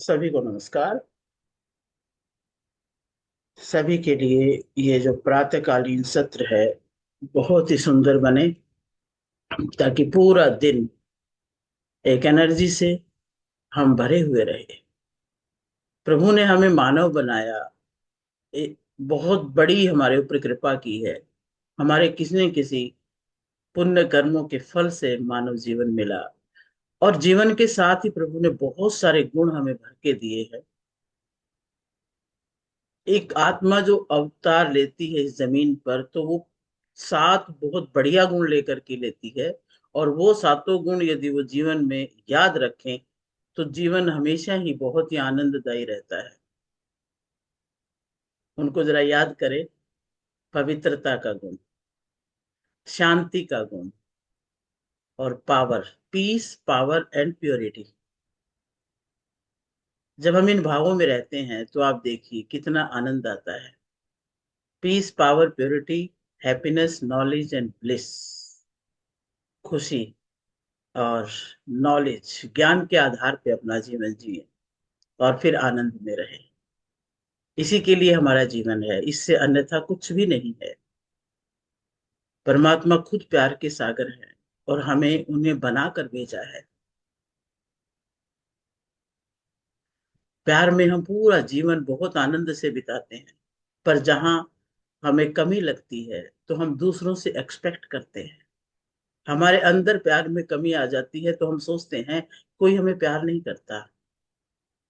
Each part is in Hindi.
सभी को नमस्कार। सभी के लिए ये जो प्रातःकालीन सत्र है बहुत ही सुंदर बने, ताकि पूरा दिन एक एनर्जी से हम भरे हुए रहे। प्रभु ने हमें मानव बनाया, बहुत बड़ी हमारे ऊपर कृपा की है। हमारे किसी न किसी पुण्य कर्मों के फल से मानव जीवन मिला, और जीवन के साथ ही प्रभु ने बहुत सारे गुण हमें भर के दिए हैं। एक आत्मा जो अवतार लेती है इस जमीन पर, तो वो सात बहुत बढ़िया गुण लेकर के लेती है। और वो सातों गुण यदि वो जीवन में याद रखें तो जीवन हमेशा ही बहुत ही आनंददायी रहता है। उनको जरा याद करें। पवित्रता का गुण, शांति का गुण, और power, peace, power and purity. जब हम इन भावों में रहते हैं तो आप देखिए कितना आनंद आता है। Peace, power, purity, happiness, knowledge and bliss. खुशी और नॉलेज, ज्ञान के आधार पे अपना जीवन जिए और फिर आनंद में रहे। इसी के लिए हमारा जीवन है, इससे अन्यथा कुछ भी नहीं है। परमात्मा खुद प्यार के सागर है और हमें उन्हें बनाकर भेजा है। प्यार में हम पूरा जीवन बहुत आनंद से बिताते हैं। पर जहां हमें कमी लगती है तो हम दूसरों से एक्सपेक्ट करते हैं। हमारे अंदर प्यार में कमी आ जाती है तो हम सोचते हैं कोई हमें प्यार नहीं करता।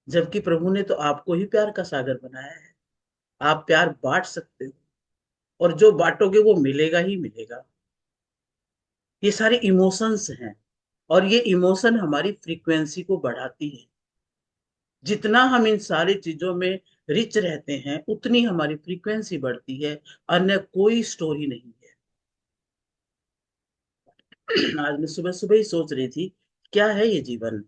जबकि प्रभु ने तो आपको ही प्यार का सागर बनाया है। आप प्यार बांट सकते हो, और जो बांटोगे वो मिलेगा ही मिलेगा। ये सारे इमोशंस हैं, और ये इमोशन हमारी फ्रीक्वेंसी को बढ़ाती है। जितना हम इन सारी चीजों में रिच रहते हैं उतनी हमारी फ्रीक्वेंसी बढ़ती है। अन्य कोई स्टोरी नहीं है। आज मैं सुबह सुबह ही सोच रही थी, क्या है ये जीवन।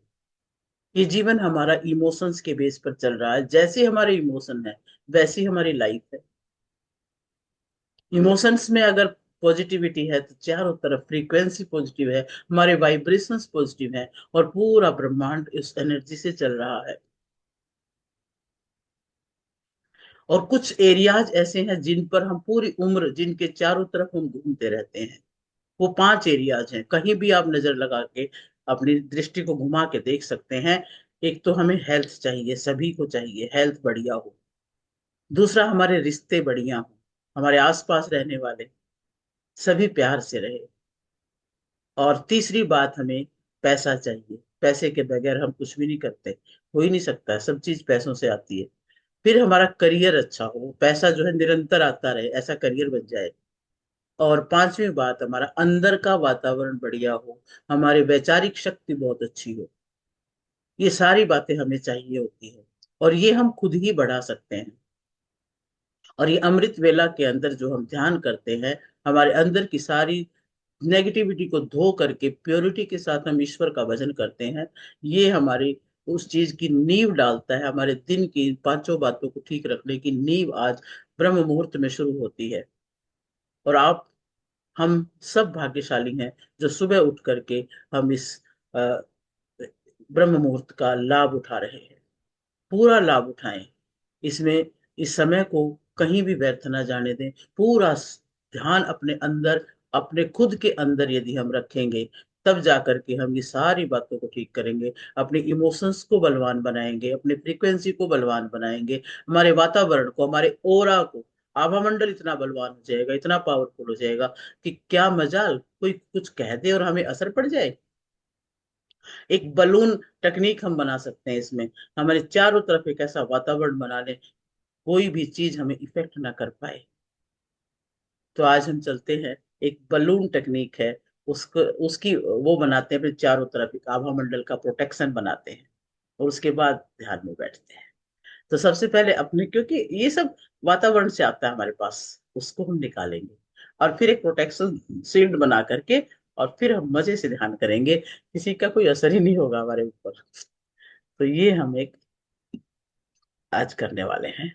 ये जीवन हमारा इमोशंस के बेस पर चल रहा है। जैसे हमारे इमोशन है वैसी हमारी लाइफ है। इमोशंस में अगर पॉजिटिविटी है तो चारों तरफ फ्रीक्वेंसी पॉजिटिव है, हमारे वाइब्रेशंस पॉजिटिव है, और पूरा ब्रह्मांड इस एनर्जी से चल रहा है। और कुछ एरियाज ऐसे हैं जिन पर हम पूरी उम्र, जिनके चारों तरफ हम घूमते रहते हैं। वो पांच एरियाज हैं, कहीं भी आप नजर लगा के अपनी दृष्टि को घुमा के देख सकते हैं। एक तो हमें हेल्थ चाहिए, सभी को चाहिए हेल्थ बढ़िया हो। दूसरा, हमारे रिश्ते बढ़िया हो, हमारे आसपास रहने वाले सभी प्यार से रहे। और तीसरी बात, हमें पैसा चाहिए। पैसे के बगैर हम कुछ भी नहीं करते, हो ही नहीं सकता, सब चीज पैसों से आती है। फिर हमारा करियर अच्छा हो, पैसा जो है निरंतर आता रहे, ऐसा करियर बन जाए। और पांचवी बात, हमारा अंदर का वातावरण बढ़िया हो, हमारी वैचारिक शक्ति बहुत अच्छी हो। ये सारी बातें हमें चाहिए होती है, और ये हम खुद ही बढ़ा सकते हैं। और ये अमृत वेला के अंदर जो हम ध्यान करते हैं, हमारे अंदर की सारी नेगेटिविटी को धो करके प्योरिटी के साथ हम ईश्वर का भजन करते हैं। ये हमारी उस चीज की नींव डालता है। हमारे दिन की पांचों बातों को ठीक रखने की नींव आज ब्रह्म मुहूर्त में शुरू होती है। और आप, हम सब भाग्यशाली हैं जो सुबह उठ करके हम इस अ, ब्रह्म मुहूर्त का लाभ उठा रहे हैं। पूरा लाभ उठाएं इसमें। इस समय को कहीं भी व्यर्थ ना जाने दें। पूरा ध्यान अपने अंदर, अपने खुद के अंदर यदि हम रखेंगे, तब जाकर के हम ये सारी बातों को ठीक करेंगे। अपने इमोशंस को बलवान बनाएंगे, अपने फ्रीक्वेंसी को बलवान बनाएंगे, हमारे वातावरण को, हमारे ओरा को। आभा मंडल इतना बलवान हो जाएगा, इतना पावरफुल हो जाएगा कि क्या मजाल कोई कुछ कह दे और हमें असर पड़ जाए। एक बलून टेक्निक हम बना सकते हैं इसमें। हमारे चारों तरफ एक ऐसा वातावरण बना लें, कोई भी चीज हमें इफेक्ट ना कर पाए। तो आज हम चलते हैं, एक बलून टेक्निक है, उसको उसकी वो बनाते हैं, फिर चारों तरफ एक आभा मंडल का प्रोटेक्शन बनाते हैं, और उसके बाद ध्यान में बैठते हैं। तो सबसे पहले अपने, क्योंकि ये सब वातावरण से आता है हमारे पास, उसको हम निकालेंगे, और फिर एक प्रोटेक्शन शील्ड बना करके, और फिर हम मजे से ध्यान करेंगे। किसी का कोई असर ही नहीं होगा हमारे ऊपर। तो ये हम एक आज करने वाले हैं।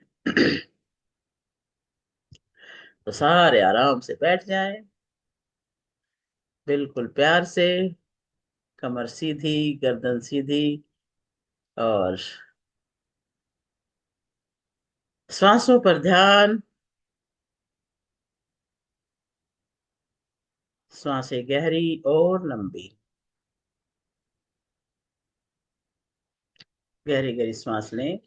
तो सारे आराम से बैठ जाएं, बिल्कुल प्यार से, कमर सीधी, गर्दन सीधी, और श्वासों पर ध्यान। सांसें गहरी और लंबी। गहरी गहरी सांस लें।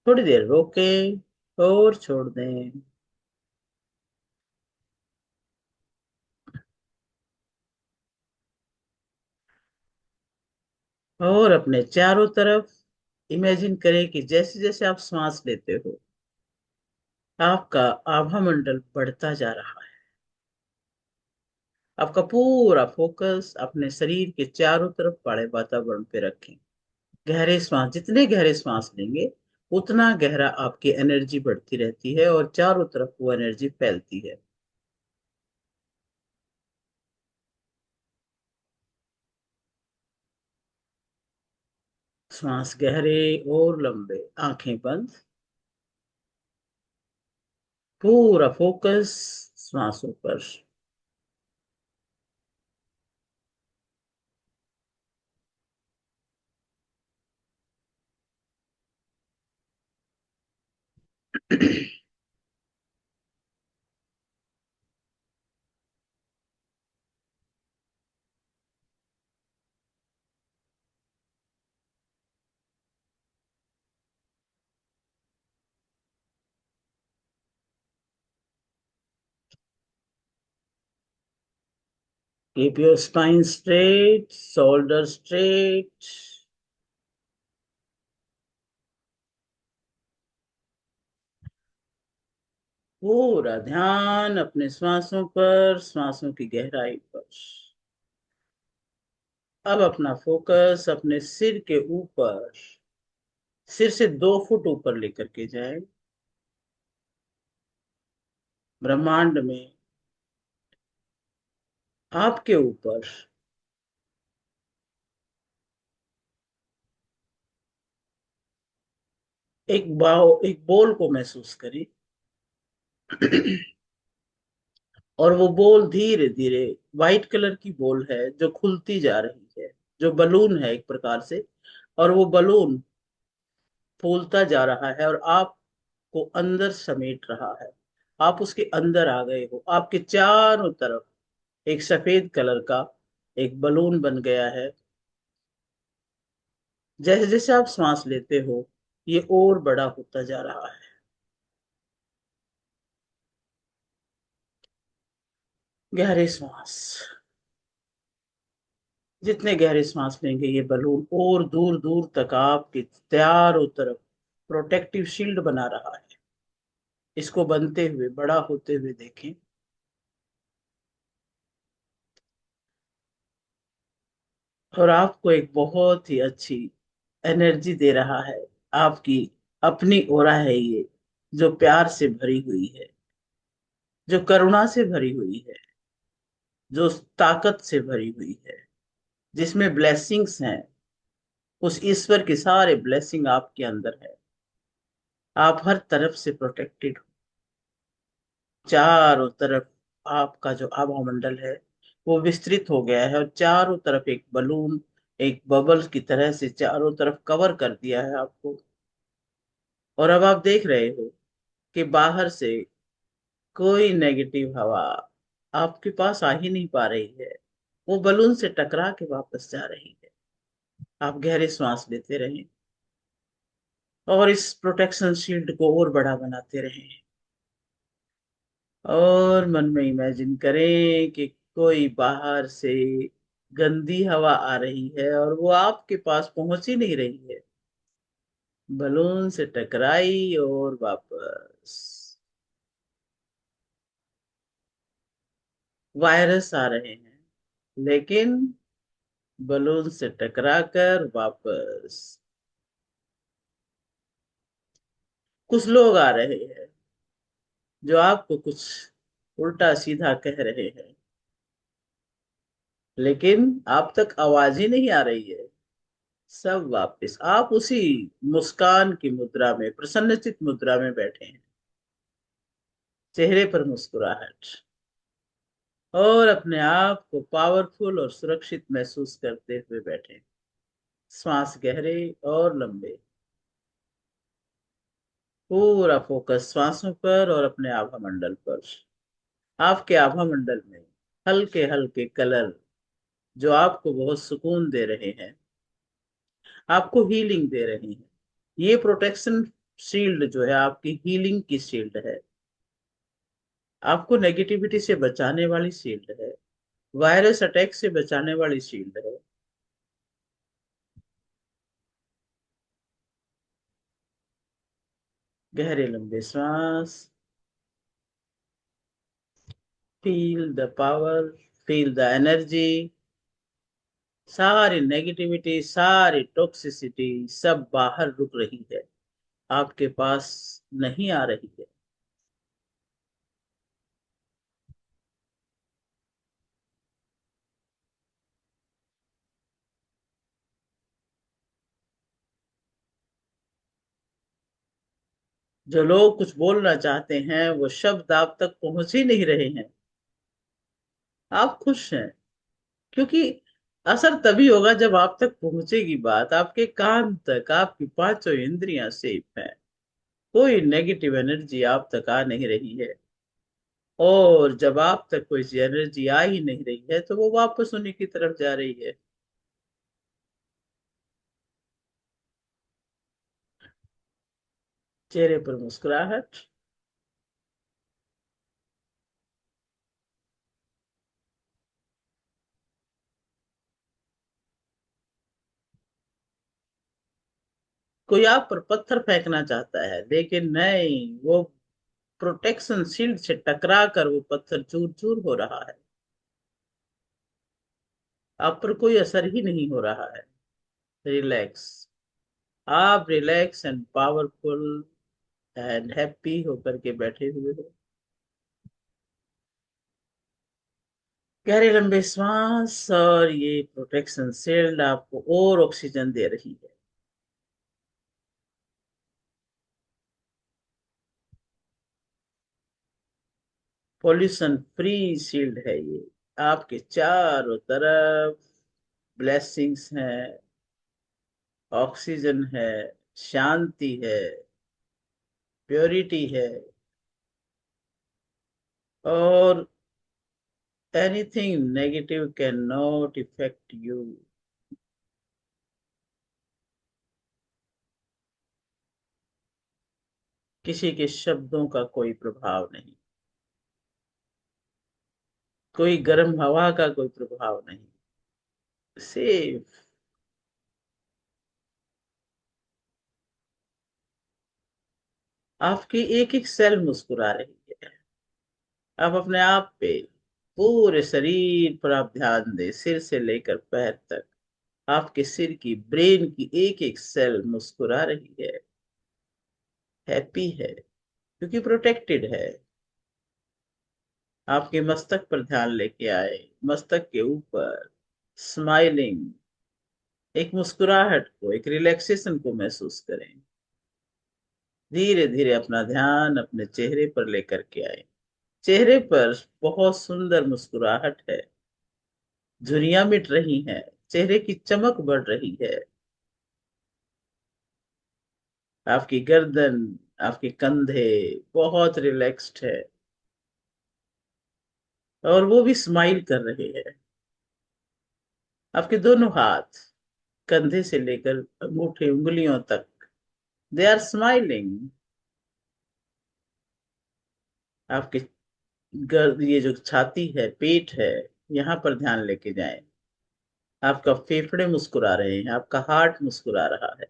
थोड़ी देर रोकें और छोड़ दें। और अपने चारों तरफ इमेजिन करें कि जैसे जैसे आप सांस लेते हो, आपका आभा मंडल बढ़ता जा रहा है। आपका पूरा फोकस अपने शरीर के चारों तरफ पड़े वातावरण पे रखें। गहरे श्वास, जितने गहरे श्वास लेंगे उतना गहरा आपकी एनर्जी बढ़ती रहती है और चारों तरफ वो एनर्जी फैलती है। श्वास गहरे और लंबे, आंखें बंद। पूरा फोकस श्वासों पर। Keep your spine straight, shoulders straight. पूरा ध्यान अपने श्वासों पर, श्वासों की गहराई पर। अब अपना फोकस अपने सिर के ऊपर, सिर से 2 फुट ऊपर लेकर के जाए। ब्रह्मांड में आपके ऊपर एक बॉल को महसूस करें। और वो बॉल धीरे धीरे, व्हाइट कलर की बॉल है जो खुलती जा रही है, जो बलून है एक प्रकार से। और वो बलून फूलता जा रहा है और आपको अंदर समेट रहा है। आप उसके अंदर आ गए हो। आपके चारों तरफ एक सफेद कलर का एक बलून बन गया है। जैसे जैसे आप सांस लेते हो, ये और बड़ा होता जा रहा है। गहरे सांस। जितने गहरे सांस लेंगे ये बलून और दूर दूर तक आपके चारों तरफ प्रोटेक्टिव शील्ड बना रहा है। इसको बनते हुए, बड़ा होते हुए देखें। और आपको एक बहुत ही अच्छी एनर्जी दे रहा है। आपकी अपनी ओरा है ये, जो प्यार से भरी हुई है, जो करुणा से भरी हुई है, जो ताकत से भरी हुई है, जिसमें ब्लेसिंग्स हैं। उस ईश्वर के सारे ब्लेसिंग आपके अंदर है। आप हर तरफ से प्रोटेक्टेड हो। चारों तरफ आपका जो आभा मंडल है वो विस्तृत हो गया है और चारों तरफ एक बलून, एक बबल की तरह से चारों तरफ कवर कर दिया है आपको। और अब आप देख रहे हो कि बाहर से कोई नेगेटिव हवा आपके पास आ ही नहीं पा रही है। वो बलून से टकरा के वापस जा रही है। आप गहरे सांस लेते रहें और इस प्रोटेक्शन शील्ड को और बड़ा बनाते रहें। और मन में इमेजिन करें कि कोई बाहर से गंदी हवा आ रही है और वो आपके पास पहुंच ही नहीं रही है। बलून से टकराई और वापस। वायरस आ रहे हैं, लेकिन बलून से टकरा कर वापस। कुछ लोग आ रहे हैं जो आपको कुछ उल्टा सीधा कह रहे हैं, लेकिन आप तक आवाज ही नहीं आ रही है। सब वापस, आप उसी मुस्कान की मुद्रा में, प्रसन्नचित मुद्रा में बैठे हैं। चेहरे पर मुस्कुराहट। और अपने आप को पावरफुल और सुरक्षित महसूस करते हुए बैठे। श्वास गहरे और लंबे। पूरा फोकस श्वासों पर और अपने आभा मंडल पर। आपके आभा मंडल में हल्के हल्के कलर जो आपको बहुत सुकून दे रहे हैं, आपको हीलिंग दे रहे हैं। ये प्रोटेक्शन शील्ड जो है आपकी हीलिंग की शील्ड है, आपको नेगेटिविटी से बचाने वाली शील्ड है, वायरस अटैक से बचाने वाली शील्ड है। गहरे लंबे सांस। Feel the power, feel the energy. सारी नेगेटिविटी, सारी टॉक्सिसिटी सब बाहर रुक रही है, आपके पास नहीं आ रही है। जो लोग कुछ बोलना चाहते हैं वो शब्द आप तक पहुंच ही नहीं रहे हैं, आप खुश हैं। क्योंकि असर तभी होगा जब आप तक पहुंचेगी बात, आपके कान तक, आपकी पांचों इंद्रियां सेफ हैं, कोई नेगेटिव एनर्जी आप तक आ नहीं रही है। और जब आप तक कोई सी एनर्जी आ ही नहीं रही है तो वो वापस उन्हीं की तरफ जा रही है। चेहरे पर मुस्कुराहट। कोई आप पर पत्थर फेंकना चाहता है लेकिन नहीं, वो प्रोटेक्शन शील्ड से टकरा कर वो पत्थर चूर चूर हो रहा है, आप पर कोई असर ही नहीं हो रहा है। रिलैक्स। आप relax and powerful and happy होकर के बैठे हुए हो। गहरे लंबे सांस, और ये प्रोटेक्शन शील्ड आपको और ऑक्सीजन दे रही है। पॉल्यूशन फ्री शील्ड है ये, आपके चारों तरफ ब्लेसिंग्स हैं, ऑक्सीजन है, शांति है, प्योरिटी है। और anything negative can not effect you. किसी के शब्दों का कोई प्रभाव नहीं, कोई गर्म हवा का कोई प्रभाव नहीं। सेफ। आपकी एक एक सेल मुस्कुरा रही है। आप अपने आप पे, पूरे शरीर पर आप ध्यान दें, सिर से लेकर पैर तक। आपके सिर की, ब्रेन की एक एक सेल मुस्कुरा रही है, हैप्पी है, क्योंकि प्रोटेक्टेड है। आपके मस्तक पर ध्यान लेके आए, मस्तक के ऊपर स्माइलिंग, एक मुस्कुराहट को, एक रिलैक्सेशन को महसूस करें। धीरे धीरे अपना ध्यान अपने चेहरे पर लेकर के आए। चेहरे पर बहुत सुंदर मुस्कुराहट है, झुर्रियां मिट रही हैं, चेहरे की चमक बढ़ रही है। आपकी गर्दन, आपके कंधे बहुत रिलैक्स्ड है, और वो भी स्माइल कर रहे हैं। आपके दोनों हाथ, कंधे से लेकर अंगूठे उंगलियों तक, दे आर स्माइलिंग। आपके ये जो छाती है, पेट है, यहाँ पर ध्यान लेके जाएं। आपका फेफड़े मुस्कुरा रहे हैं, आपका हार्ट मुस्कुरा रहा है,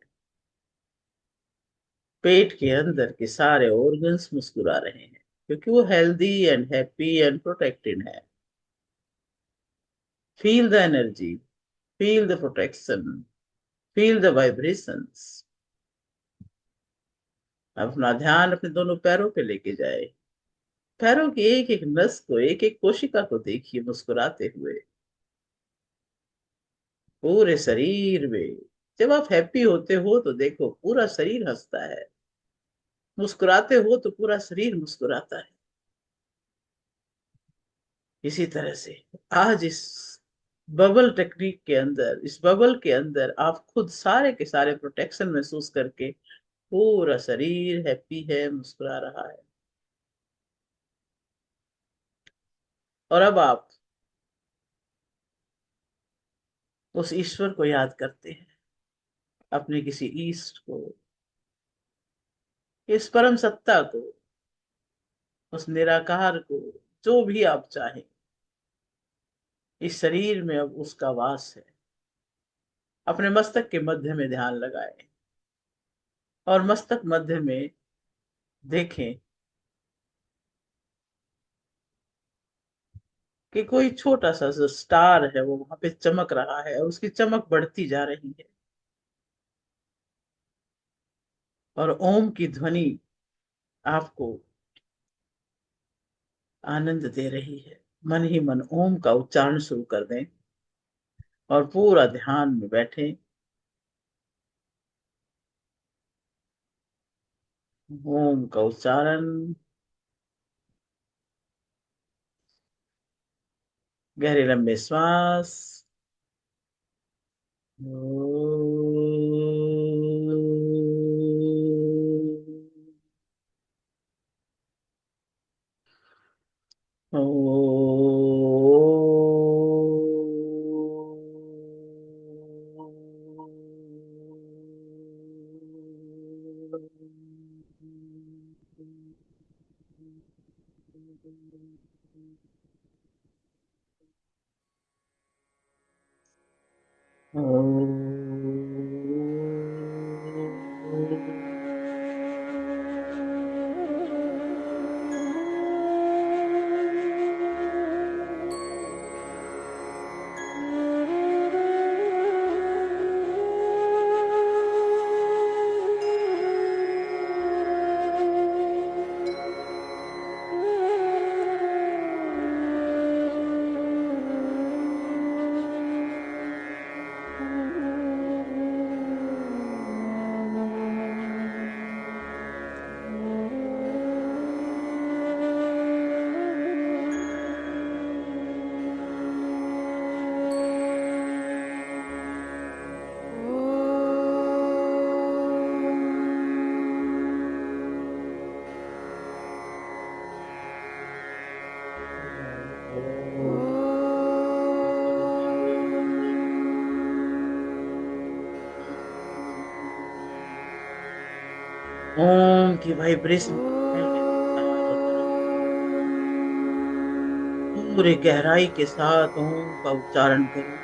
पेट के अंदर के सारे ऑर्गन्स मुस्कुरा रहे हैं, क्योंकि वो healthy and happy and protected है। Feel the energy, feel the protection, feel the vibrations. अपना ध्यान अपने दोनों पैरों पे लेके जाए। पैरों की एक एक नस को, एक एक कोशिका को देखिए मुस्कुराते हुए, पूरे शरीर में। जब आप हैप्पी होते हो तो देखो पूरा शरीर हंसता है, मुस्कुराते हो तो पूरा शरीर मुस्कुराता है। इसी तरह से आज इस बबल टेक्निक के अंदर, इस बबल के अंदर आप खुद सारे के सारे प्रोटेक्शन महसूस करके पूरा शरीर हैप्पी है, मुस्कुरा रहा है। और अब आप उस ईश्वर को याद करते हैं, अपने किसी ईष्ट को, इस परम सत्ता को, उस निराकार को, जो भी आप चाहें। इस शरीर में अब उसका वास है। अपने मस्तक के मध्य में ध्यान लगाएं और मस्तक मध्य में देखें कि कोई छोटा सा जो स्टार है वो वहां पे चमक रहा है, और उसकी चमक बढ़ती जा रही है, और ओम की ध्वनि आपको आनंद दे रही है। मन ही मन ओम का उच्चारण शुरू कर दें और पूरा ध्यान में बैठे। ओम का उच्चारण, गहरे लंबे श्वास। ओम की वाइब्रेशन फैले चारों तरफ। पूरे गहराई के साथ ओम का उच्चारण करें।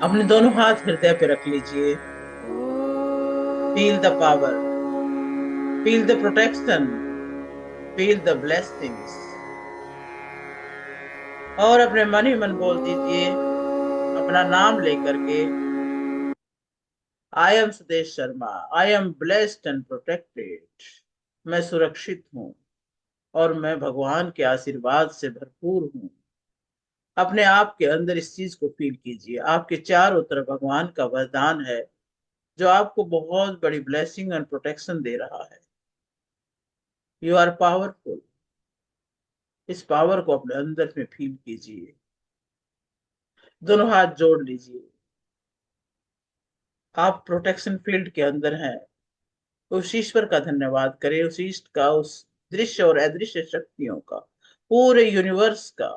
अपने दोनों हाथ हृदय पे रख लीजिए। Feel the power, feel the protection, feel the blessings. और अपने मन ही मन बोल दीजिए अपना नाम लेकर के, I am Sudesh Sharma, I am blessed and protected. मैं सुरक्षित हूँ और मैं भगवान के आशीर्वाद से भरपूर हूँ। अपने आप के अंदर इस चीज को फील कीजिए, आपके चारों तरफ भगवान का वरदान है जो आपको बहुत बड़ी ब्लेसिंग एंड प्रोटेक्शन दे रहा है। You are powerful. इस पावर को अपने अंदर में फील कीजिए। दोनों हाथ जोड़ लीजिए। आप प्रोटेक्शन फील्ड के अंदर हैं। उस ईश्वर का धन्यवाद करें, उस ईस्ट का, उस दृश्य और अदृश्य शक्तियों का, पूरे यूनिवर्स का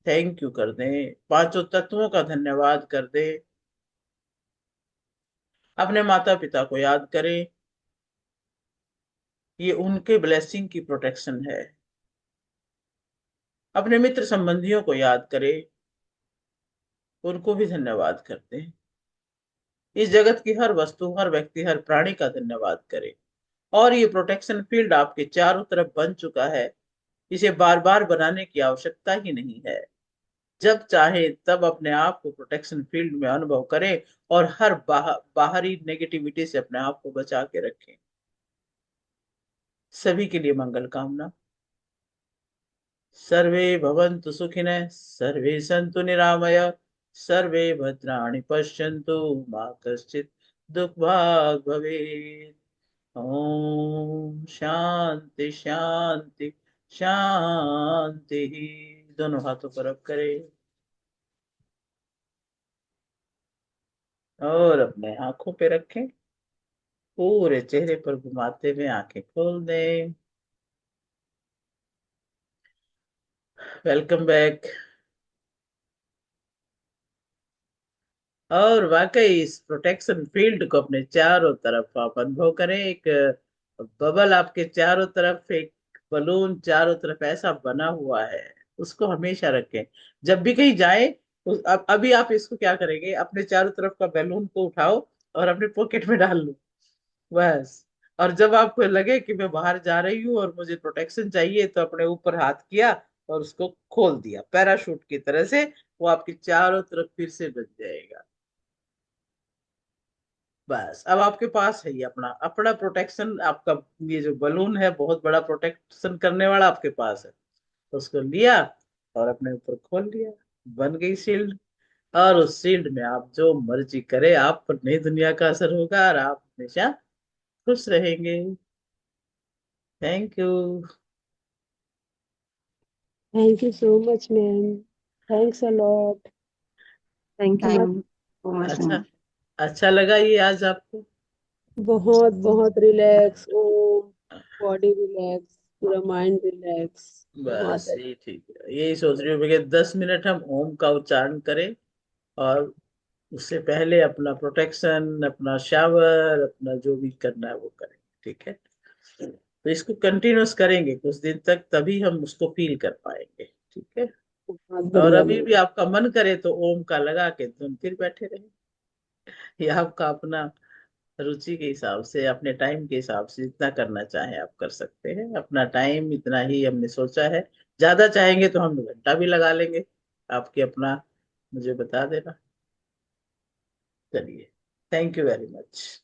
थैंक यू कर दें। पांचों तत्वों का धन्यवाद कर दें। अपने माता पिता को याद करें। ये उनके ब्लेसिंग की प्रोटेक्शन है। अपने मित्र संबंधियों को याद करें। उनको भी धन्यवाद करते हैं। इस जगत की हर वस्तु, हर व्यक्ति, हर प्राणी का धन्यवाद करें। और ये प्रोटेक्शन फील्ड आपके चारों तरफ बन चुका है। इसे बार बार बनाने की आवश्यकता ही नहीं है। जब चाहे तब अपने आप को प्रोटेक्शन फील्ड में अनुभव करें और हर बाहरी नेगेटिविटी से अपने आप को बचा के रखें। सभी के लिए मंगल कामना। सर्वे भवन्तु सुखिनः, सर्वे सन्तु निरामय, सर्वे भद्राणि पश्यन्तु, मा कश्चित् दुःखभाग् भवेत्। ओम शांति शांति शांति। दोनों हाथों पर रब करें और अपने आंखों पे रखें। पूरे चेहरे पर घुमाते हुए आंखें खोल दें। Welcome back. और वाकई इस प्रोटेक्शन फील्ड को अपने चारों तरफ आप अनुभव करें। एक बबल आपके चारों तरफ, एक बलून चारों तरफ ऐसा बना हुआ है। उसको हमेशा रखें। जब भी कहीं जाए, अभी आप इसको क्या करेंगे, अपने चारों तरफ का बैलून को उठाओ और अपने पॉकेट में डाल लो, बस। और जब आपको लगे कि मैं बाहर जा रही हूँ और मुझे प्रोटेक्शन चाहिए, तो अपने ऊपर हाथ किया और उसको खोल दिया पैराशूट की तरह से। वो आपके चारों तरफ फिर से बच जाएगा। बस अब आपके पास है ये अपना अपना प्रोटेक्शन। आपका ये जो बलून है बहुत बड़ा प्रोटेक्शन करने वाला आपके पास है। तो उसको लिया और अपने ऊपर खोल लिया, बन गई शील्ड। और उस शील्ड में आप जो मर्जी करे, आप पर नई दुनिया का असर होगा और आप हमेशा खुश रहेंगे। Thank you. Thank you so much, ma'am. Thanks a lot. Thank you बहुत मैम सो मच अच्छा, मैम। अच्छा लगा ये आज आपको? बहुत बहुत रिलैक्स, ओ बॉडी रिलैक्स, पूरा माइंड रिलैक्स। बहुत बस अच्छा। ये ठीक है। यही सोच रही हूँ कि 10 मिनट हम ओम का उच्चारण करें और उससे पहले अपना प्रोटेक्शन, अपना शावर, अपना जो भी करना है वो करें। ठीक है, तो इसको कंटिन्यूस करेंगे कुछ दिन तक, तभी हम उसको फील कर पाएंगे। ठीक है। बहुत और बढ़िया अभी मैम। भी आपका मन करे तो ओम का लगा के तुम फिर बैठे रहे। ये आपका अपना रुचि के हिसाब से, अपने टाइम के हिसाब से जितना करना चाहे आप कर सकते हैं। अपना टाइम इतना ही हमने सोचा है। ज्यादा चाहेंगे तो हम घंटा भी लगा लेंगे। आपके अपना मुझे बता देना। चलिए, थैंक यू वेरी मच।